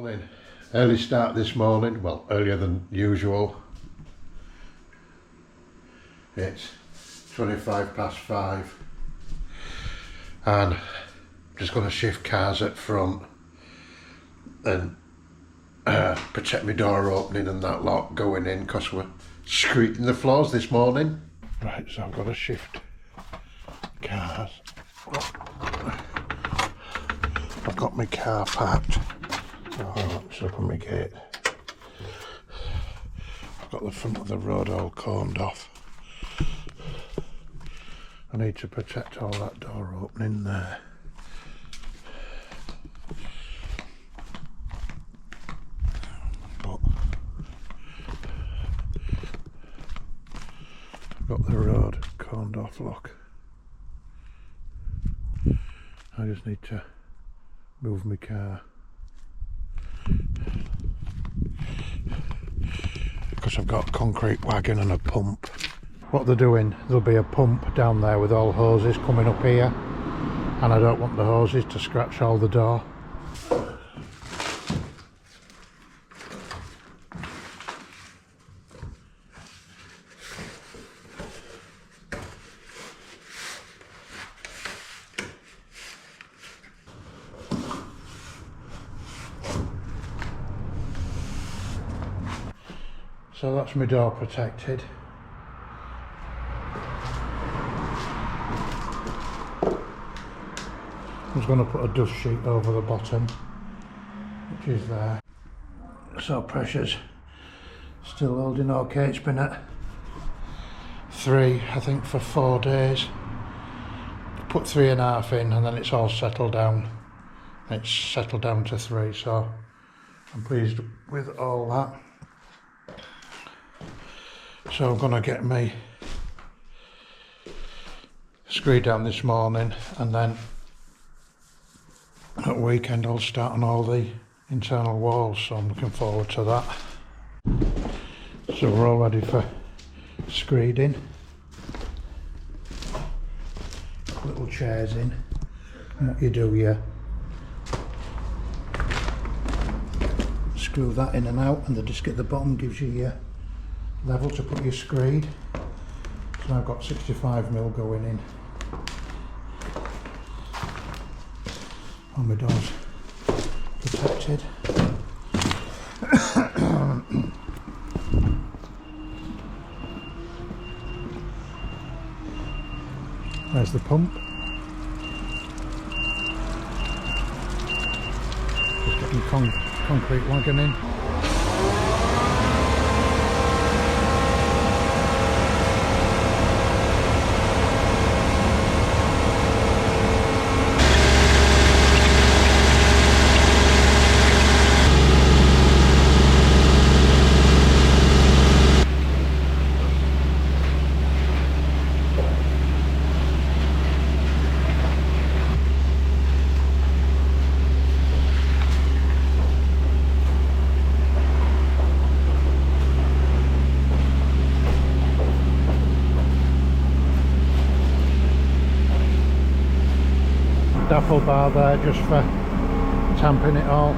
Morning. Early start this morning, well, earlier than usual. It's 5:25 and just going to shift cars at front and protect my door opening and that lot going in because we're screeding the floors this morning. Right, so I've got to shift cars. I've got my car parked. Oh, let's open my gate. I've got the front of the road all corned off. I need to protect all that door opening there. But I've got the road corned off, look. I just need to move my car. Because I've got a concrete wagon and a pump. What they're doing, there'll be a pump down there with all hoses coming up here, and I don't want the hoses to scratch all the door. So that's my door protected. I was going to put a dust sheet over the bottom, which is there. So pressure's still holding okay. It's been at 3, I think, for 4 days. Put 3.5 in and then it's all settled down. It's settled down to 3, so I'm pleased with all that. So I'm going to get my screed down this morning, and then at weekend I'll start on all the internal walls, so I'm looking forward to that. So we're all ready for screeding. Little chairs in, and what you do here, screw that in and out, and the disc at the bottom gives you your level to put your screed. So I've got 65mm going in. All my doors protected. There's the pump. Just getting concrete wagon in. Dapple bar there just for tamping it all.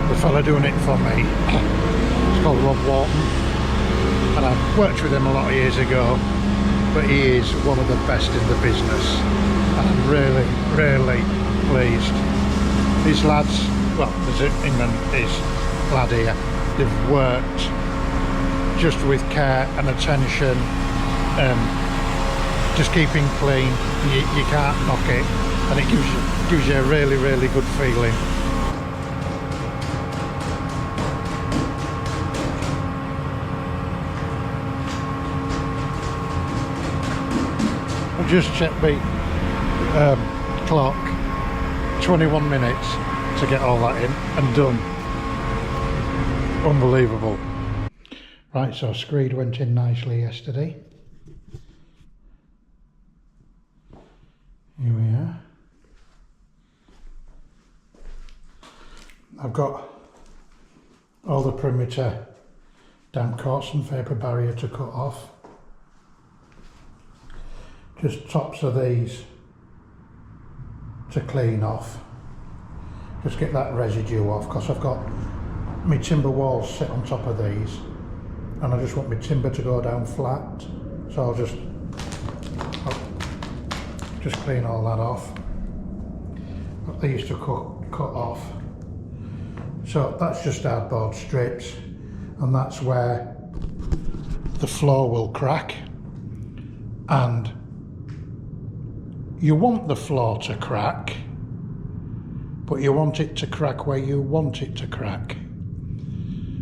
The fella doing it for me, it's called Rob Wharton, and I've worked with him a lot of years ago, but he is one of the best in the business, and I'm really pleased. These lads, well, there's him and his lad here, they've worked just with care and attention, just keeping clean. You can't knock it, and it gives you a really good feeling. I just checked the clock, 21 minutes to get all that in and done. Unbelievable. Right, so screed went in nicely yesterday. Here we are. I've got all the perimeter damp coats and vapor barrier to cut off. Just tops of these to clean off. Just get that residue off, because I've got my timber walls sit on top of these and I just want my timber to go down flat, so I'll just clean all that off. Got these to cut off. So that's just hardboard strips, and that's where the floor will crack. And you want the floor to crack, but you want it to crack where you want it to crack.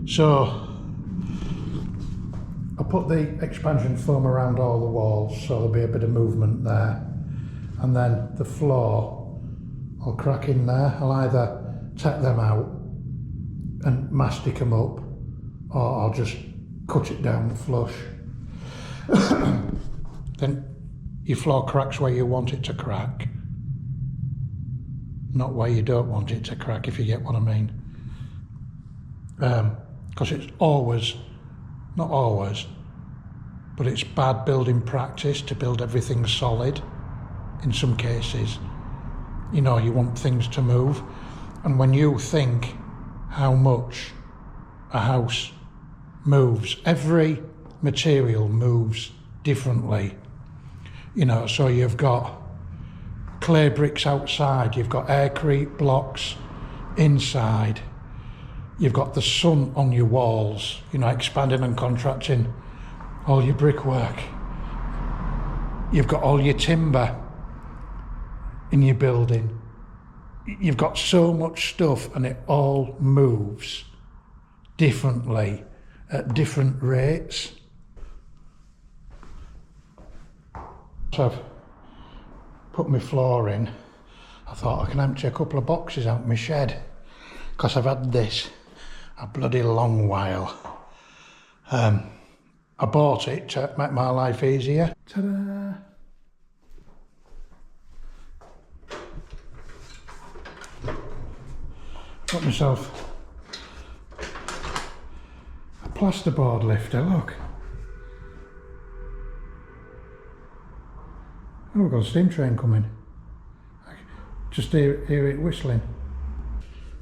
So I put the expansion foam around all the walls, so there'll be a bit of movement there, and then the floor will crack in there. I'll either take them out and mastic them up, or I'll just cut it down flush. Then your floor cracks where you want it to crack, not where you don't want it to crack, if you get what I mean. Because it's always, not always, but it's bad building practice to build everything solid. In some cases, you know, you want things to move, and when you think how much a house moves, every material moves differently. You know, so you've got clay bricks outside, you've got aircrete blocks inside, you've got the sun on your walls, you know, expanding and contracting all your brickwork. You've got all your timber in your building. You've got so much stuff, and it all moves differently at different rates. So I've put my floor in. I thought I can empty a couple of boxes out my shed, because I've had this a bloody long while. I bought it to make my life easier. Ta-da! Got myself a plasterboard lifter, look. Oh, we've got a steam train coming. I can just hear it whistling.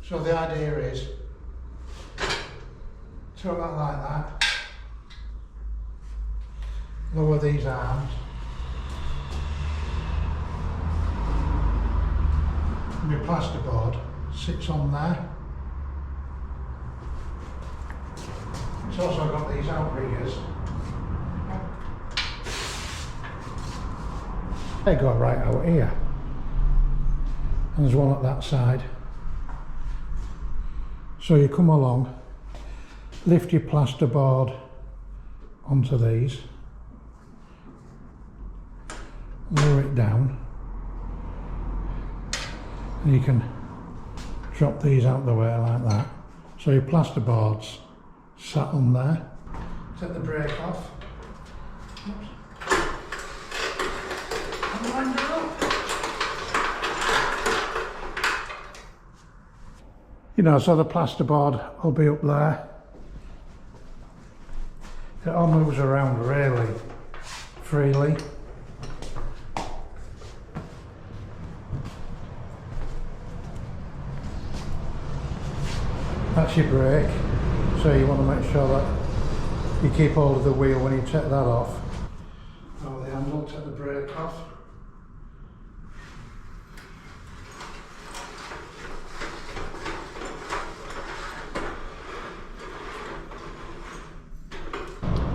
So the idea is to that like that, lower these arms, my plasterboard sits on there. It's also got these outriggers. They go right out here, and there's one at that side. So you come along, lift your plasterboard onto these, lower it down, and you can drop these out the way like that. So your plasterboard's sat on there. Take the brake off. Oops. And wind it up. You know, so the plasterboard will be up there. It all moves around really freely. That's your brake, so you want to make sure that you keep hold of the wheel when you take that off. Lower the handle, take the brake off.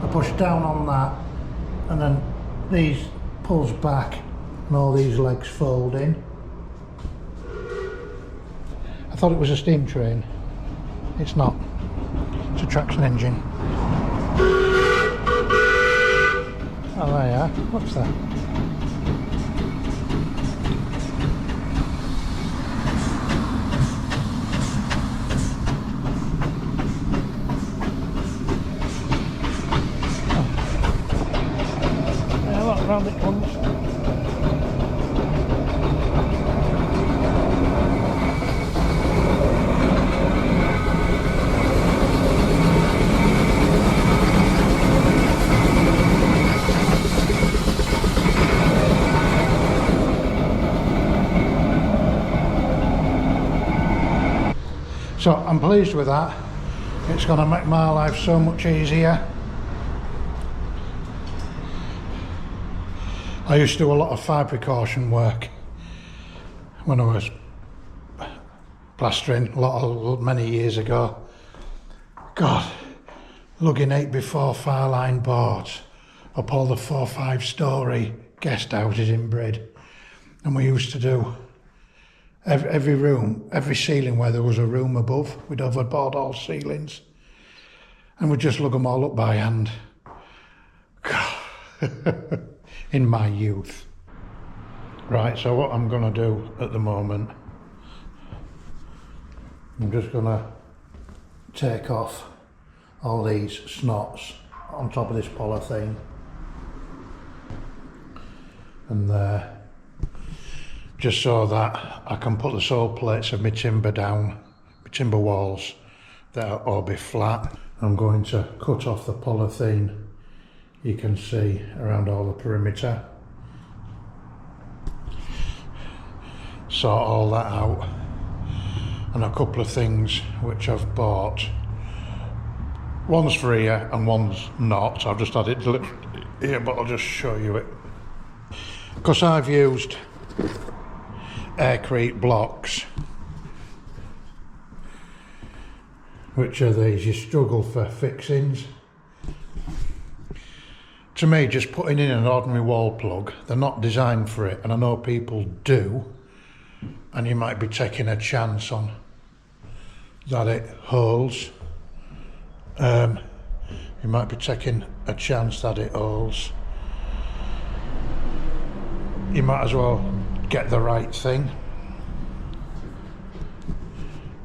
I push down on that, and then these pulls back and all these legs fold in. I thought it was a steam train. It's not. It's a traction engine. Oh, there you are. What's that? Oh. Yeah, look, round it comes. So I'm pleased with that. It's going to make my life so much easier. I used to do a lot of fire precaution work when I was plastering many years ago. God, lugging 8x4 fire line boards up all the 4-5 story guest houses in Brid, and we used to do every room, every ceiling where there was a room above, we'd overboard all ceilings and we'd just lug them all up by hand. God. In my youth. Right, so what I'm going to do at the moment, I'm just going to take off all these snots on top of this polythene and there, just so that I can put the sole plates of my timber down, my timber walls, that'll all be flat. I'm going to cut off the polythene you can see around all the perimeter, sort all that out, and a couple of things which I've bought. One's for here and one's not. I've just had it delivered here, but I'll just show you it. Because I've used aircrete blocks, which are these, you struggle for fixings. To me, just putting in an ordinary wall plug, they're not designed for it, and I know people do, and you might be taking a chance on that it holds. You might be taking a chance that it holds. You might as well get the right thing.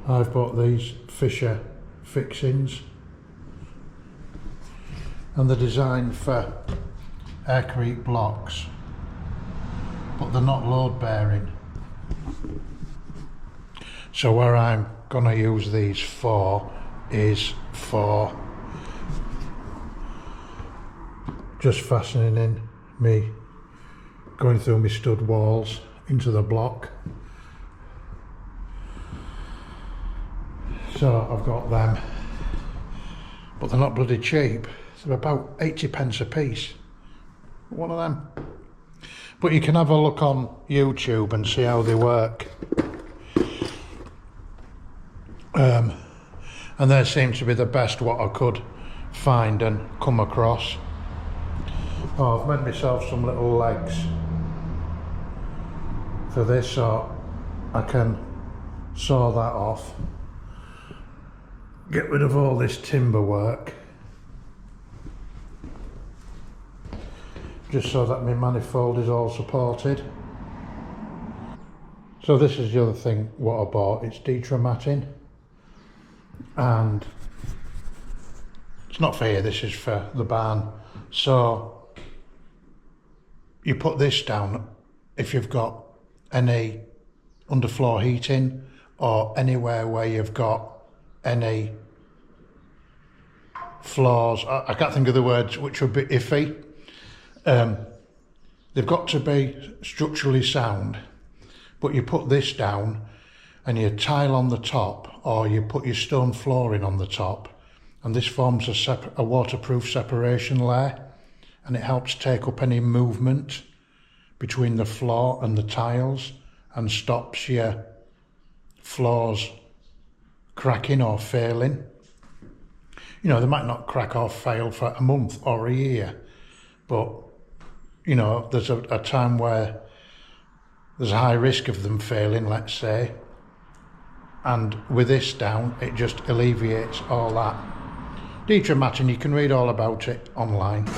I've bought these Fisher fixings, and they're designed for aircrete blocks, but they're not load bearing. So where I'm going to use these for is for just fastening in me, going through my stud walls into the block. So I've got them, but they're not bloody cheap. They're about 80 pence a piece, one of them. But you can have a look on YouTube and see how they work. And they seem to be the best what I could find and come across. Oh, I've made myself some little legs for this, so I can saw that off, get rid of all this timber work, just so that my manifold is all supported. So this is the other thing what I bought, it's detramatting, and it's not for here, this is for the barn. So you put this down if you've got any underfloor heating or anywhere where you've got any floors, I can't think of the words, which would be iffy. They've got to be structurally sound, but you put this down and you tile on the top, or you put your stone flooring on the top, and this forms a waterproof separation layer, and it helps take up any movement between the floor and the tiles and stops your floors cracking or failing. You know, they might not crack or fail for a month or a year, but you know, there's a time where there's a high risk of them failing, let's say, and with this down it just alleviates all that. Detramatting, you can read all about it online.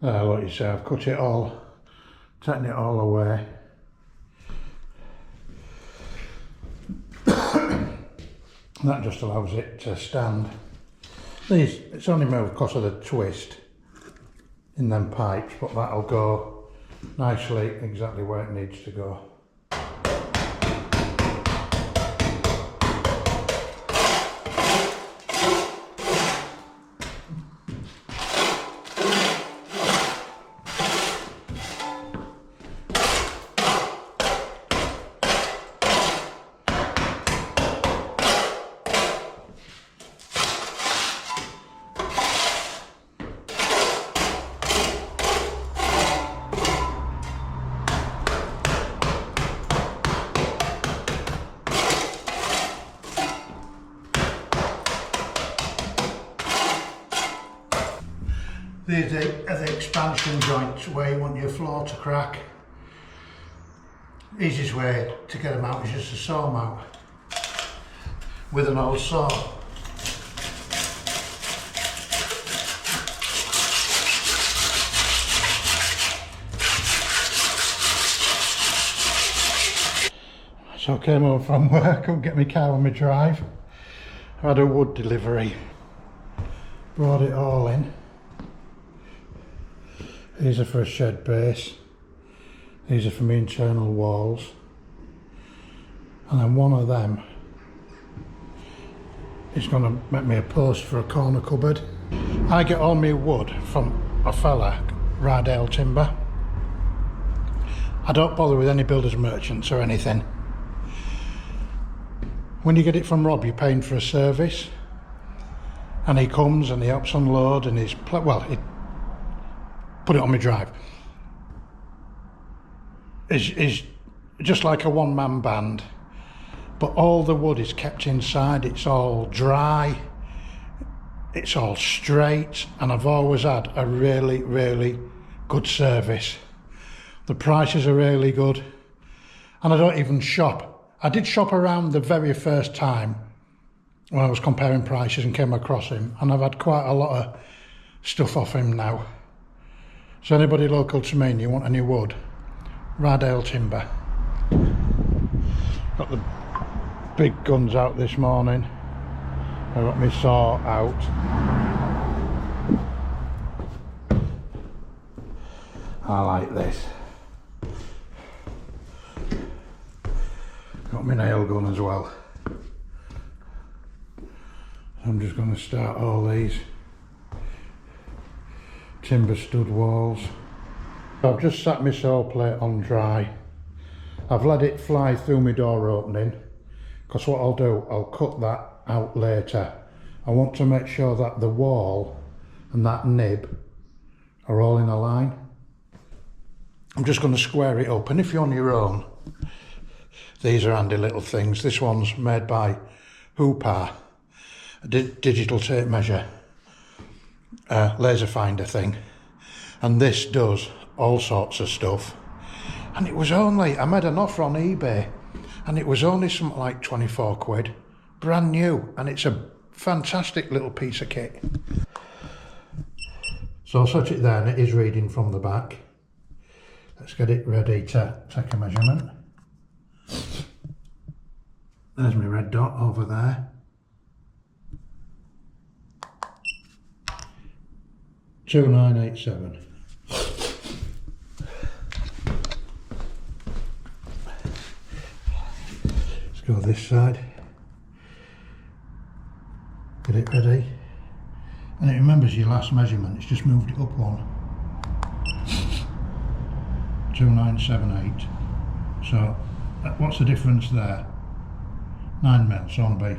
Like you say, I've cut it all, taken it all away. That just allows it to stand. It's only moved because of the twist in them pipes, but that'll go nicely exactly where it needs to go. These are the expansion joints where you want your floor to crack. Easiest way to get them out is just a saw mount with an old saw. So I came home from work, couldn't get my car on my drive. I had a wood delivery, brought it all in. These are for a shed base, these are for my internal walls, and then one of them is going to make me a post for a corner cupboard. I get all my wood from a fella, Rydale Timber. I don't bother with any builders merchants or anything. When you get it from Rob, you're paying for a service, and he comes and he helps unload, and he put it on my drive. Is just like a one-man band, but all the wood is kept inside. It's all dry, it's all straight, and I've always had a really, really good service. The prices are really good, and I don't even shop. I did shop around the very first time when I was comparing prices and came across him, and I've had quite a lot of stuff off him now. So anybody local to me and you want any wood, Rydale Timber. Got the big guns out this morning. I got my saw out. I like this. Got my nail gun as well. I'm just going to start all these timber stud walls. I've just sat my saw plate on dry. I've let it fly through my door opening, because what I'll do, I'll cut that out later. I want to make sure that the wall and that nib are all in a line. I'm just going to square it up, and if you're on your own, these are handy little things. This one's made by Hoopar, a digital tape measure. Laser finder thing, and this does all sorts of stuff, and it was only, I made an offer on eBay and it was only something like 24 quid, brand new, and it's a fantastic little piece of kit. So I'll set it there, and it is reading from the back. Let's get it ready to take a measurement. There's my red dot over there. 2987. Let's go this side. Get it ready. And it remembers your last measurement, it's just moved it up one. 2978. So what's the difference there? 9 mil, so it'll be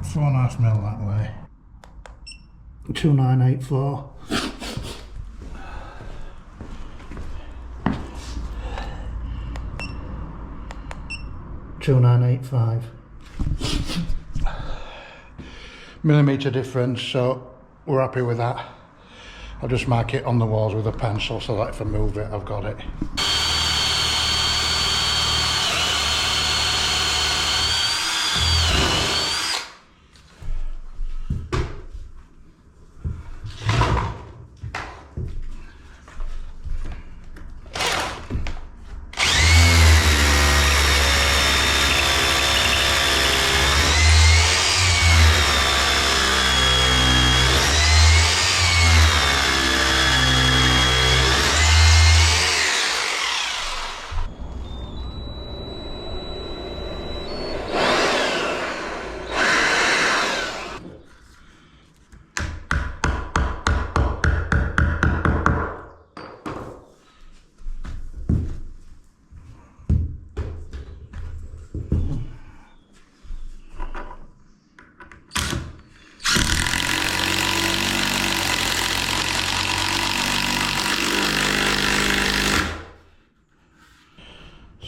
4.5 mil that way. 2984. $2985. Millimetre difference, so we're happy with that. I'll just mark it on the walls with a pencil so that if I move it, I've got it.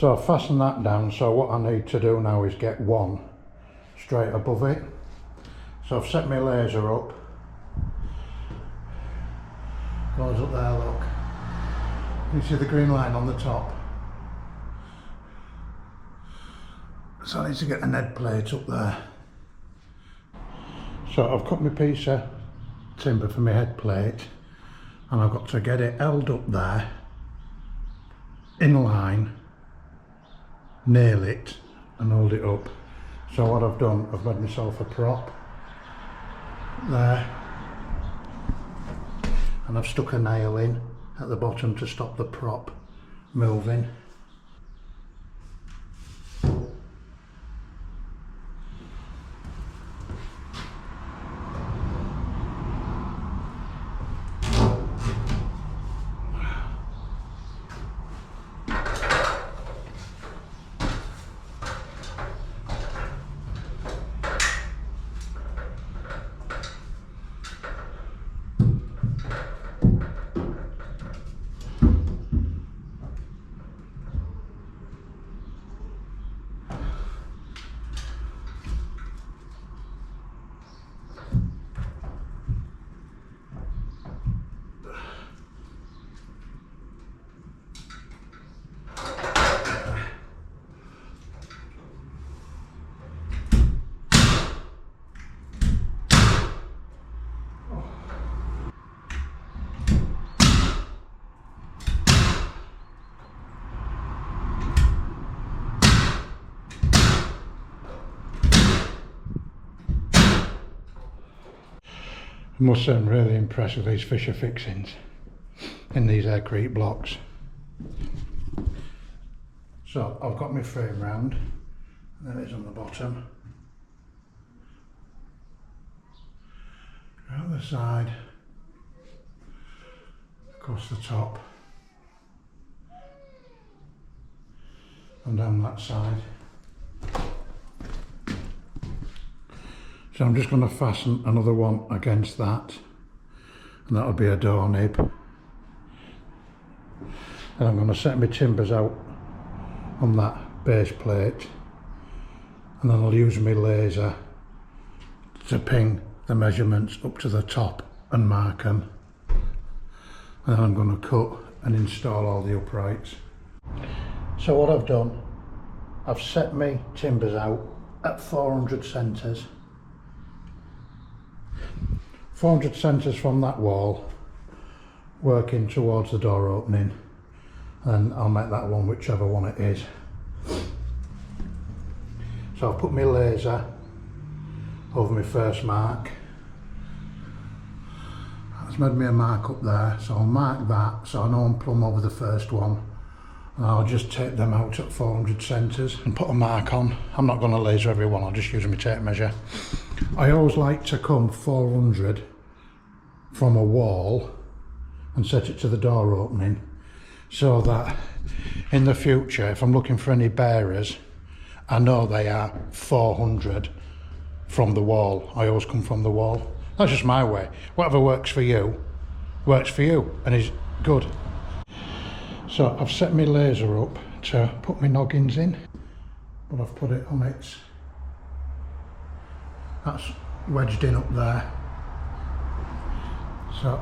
So I've fastened that down, so what I need to do now is get one straight above it. So I've set my laser up. Goes up there, look. You see the green line on the top? So I need to get an head plate up there. So I've cut my piece of timber for my head plate, and I've got to get it held up there, in line, nail it and hold it up. So what I've done, I've made myself a prop there, and I've stuck a nail in at the bottom to stop the prop moving. I must say I'm really impressed with these Fisher fixings in these aircrete blocks. So I've got my frame round, and there it is on the bottom. Out the side, across the top, and down that side. So I'm just going to fasten another one against that, and that'll be a door nib. And I'm going to set my timbers out on that base plate, and then I'll use my laser to ping the measurements up to the top and mark them. And then I'm going to cut and install all the uprights. So what I've done, I've set my timbers out at 400 centres. 400 centres from that wall, working towards the door opening, and I'll make that one whichever one it is. So I've put my laser over my first mark. That's made me a mark up there, so I'll mark that so I know I'm plumb over the first one, and I'll just take them out at 400 centres and put a mark on. I'm not going to laser every one, I'll just use my tape measure. I always like to come 400 from a wall and set it to the door opening, so that in the future, if I'm looking for any bearers, I know they are 400 from the wall. I always come from the wall. That's just my way. Whatever works for you, and is good. So I've set my laser up to put my noggins in, but I've put it on its, that's wedged in up there. So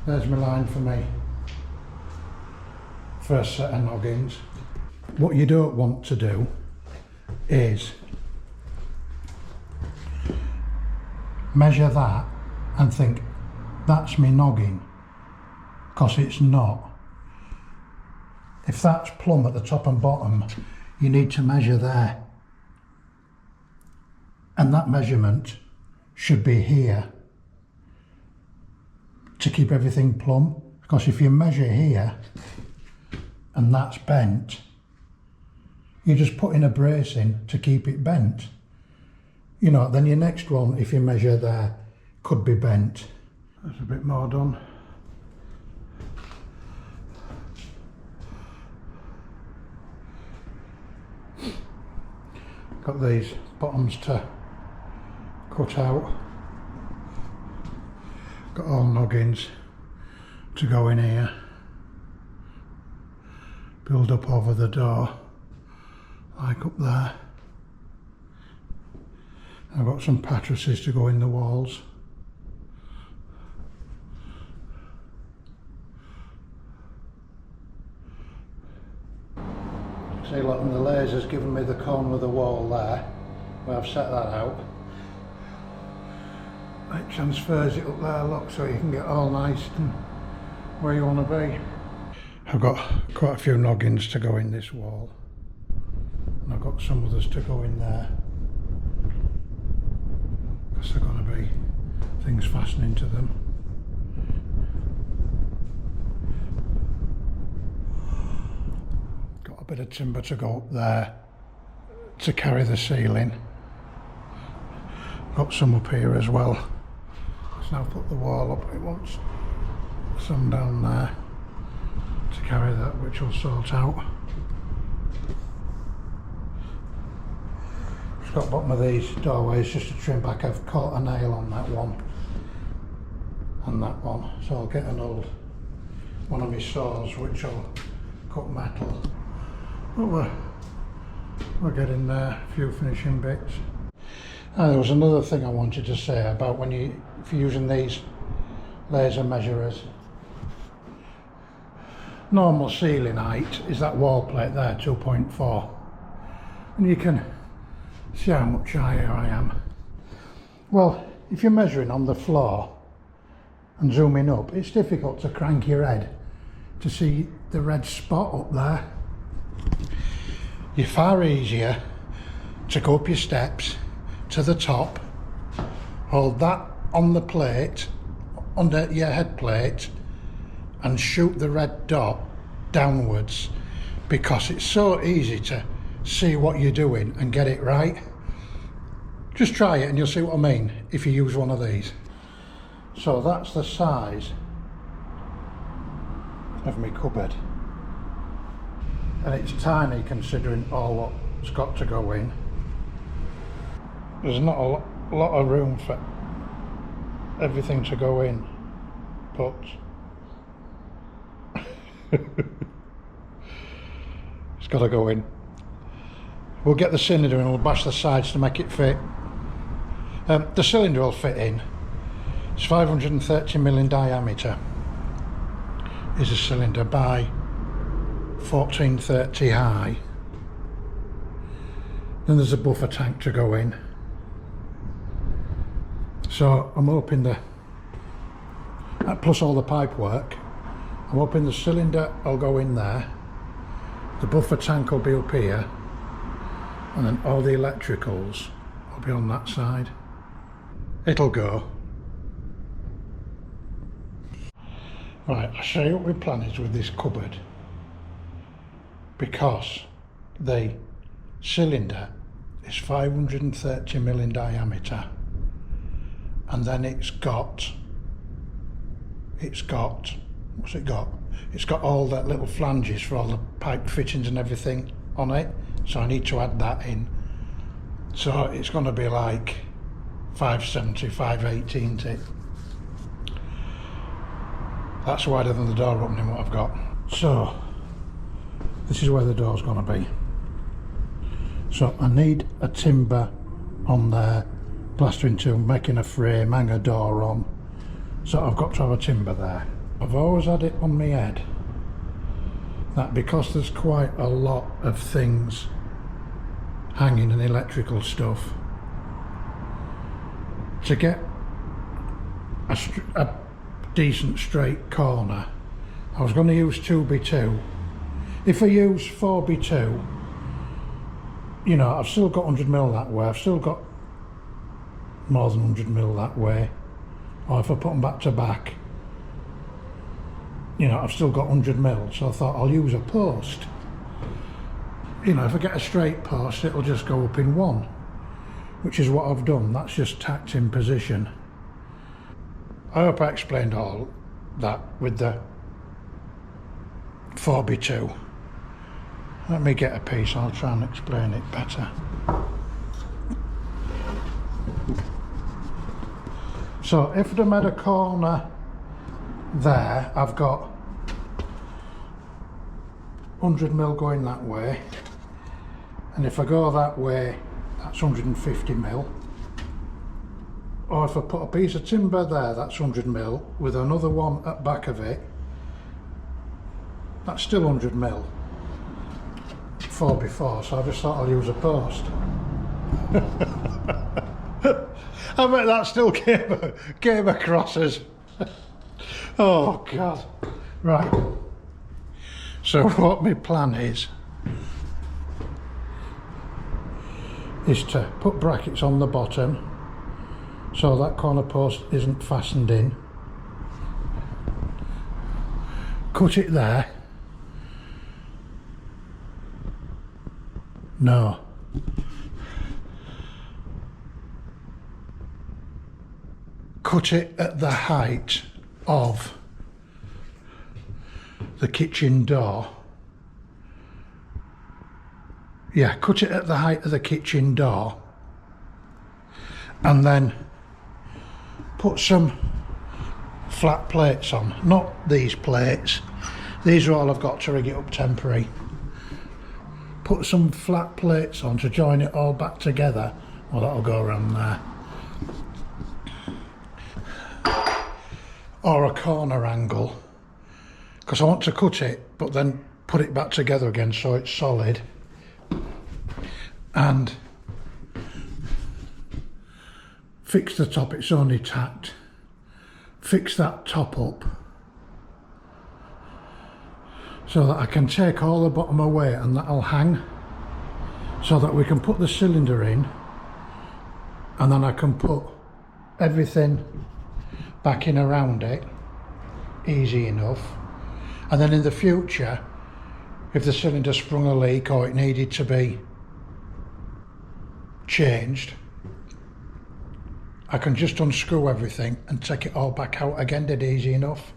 there's my line for me first set of noggins. What you don't want to do is measure that and think that's my noggin, because it's not. If that's plumb at the top and bottom, you need to measure there, and that measurement should be here to keep everything plumb, because if you measure here and that's bent, you're just putting a brace in to keep it bent. You know, then your next one, if you measure there, could be bent. That's a bit more done. Got these bottoms to cut out. Got all noggins to go in here. build up over the door, like up there. I've got some mattresses to go in the walls. See, look, and the laser's given me the corner of the wall there, where I've set that out. It transfers it up there, look, so you can get all nice and where you want to be. I've got quite a few noggins to go in this wall, and I've got some others to go in there, because they're going to be things fastening to them. Got a bit of timber to go up there to carry the ceiling. Got some up here as well. So I've put the wall up, it wants some down there to carry that, which will sort out. Just got bottom of these doorways just to trim back. I've caught a nail on that one and that one, so I'll get an old one of my saws which will cut metal. But we're getting there, a few finishing bits. There was another thing I wanted to say about if you're using these laser measurers. Normal ceiling height is that wall plate there, 2.4, and you can see how much higher I am. Well, if you're measuring on the floor and zooming up, it's difficult to crank your head to see the red spot up there. You're far easier to go up your steps to the top, hold that on the plate, under your head plate, and shoot the red dot downwards, because it's so easy to see what you're doing and get it right. Just try it and you'll see what I mean if you use one of these. So that's the size of my cupboard, and it's tiny considering all what's got to go in. There's not a lot of room for everything to go in, but it's got to go in. We'll get the cylinder and we'll bash the sides to make it fit. The cylinder will fit in. It's 530mm in diameter. Is a cylinder by 1430 high. Then there's a buffer tank to go in. So I'm hoping plus all the pipe work, I'm hoping the cylinder will go in there, the buffer tank will be up here, and then all the electricals will be on that side. It'll go. Right, I'll show you what my plan is with this cupboard, because the cylinder is 530mm in diameter, and then it's got what's it got? It's got all that little flanges for all the pipe fittings and everything on it, so I need to add that in. So it's going to be like 570, 580, isn't it? That's wider than the door opening what I've got. So this is where the door's going to be. So I need a timber on there, plastering to making a frame, hang a door on. So I've got to have a timber there. I've always had it on my head that because there's quite a lot of things hanging and electrical stuff, to get a decent straight corner, I was going to use 2x2. If I use 4x2, you know, I've still got 100mm that way, I've still got more than 100mm that way, or if I put them back to back, you know, I've still got 100mm, so I thought I'll use a post. You know, if I get a straight post, it'll just go up in one, which is what I've done. That's just tacked in position. I hope I explained all that with the 4x2. Let me get a piece, I'll try and explain it better. So if I'd made a corner there, I've got 100mm going that way, and if I go that way that's 150mm, or if I put a piece of timber there that's 100mm with another one at the back of it, that's still 100mm. 4x4, so I just thought I'll use a post. I bet that still came across as oh god. Right, so what my plan is to put brackets on the bottom so that corner post isn't fastened in, cut it there, no, cut it at the height of the kitchen door. Yeah, cut it at the height of the kitchen door, and then put some flat plates on. Not these plates, these are all I've got to rig it up temporary. Put some flat plates on to join it all back together. Well, that'll go around there. Or a corner angle, because I want to cut it but then put it back together again so it's solid, and fix the top, it's only tacked, fix that top up so that I can take all the bottom away and that'll hang, so that we can put the cylinder in, and then I can put everything back in around it easy enough. And then in the future, if the cylinder sprung a leak or it needed to be changed, I can just unscrew everything and take it all back out again, dead easy enough.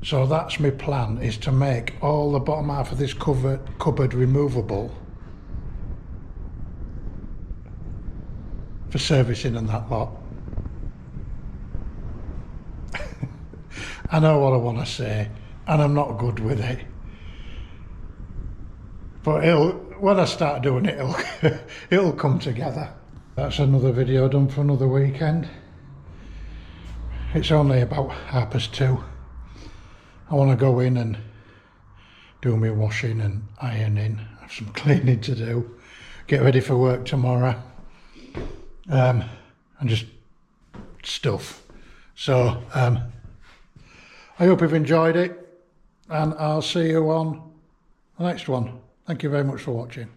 So that's my plan, is to make all the bottom half of this cupboard removable for servicing and that lot. I know what I want to say, and I'm not good with it, but when I start doing it, it'll come together. That's another video done for another weekend. It's only about 2:30. I want to go in and do my washing and ironing, have some cleaning to do, get ready for work tomorrow, and just stuff. So I hope you've enjoyed it, and I'll see you on the next one. Thank you very much for watching.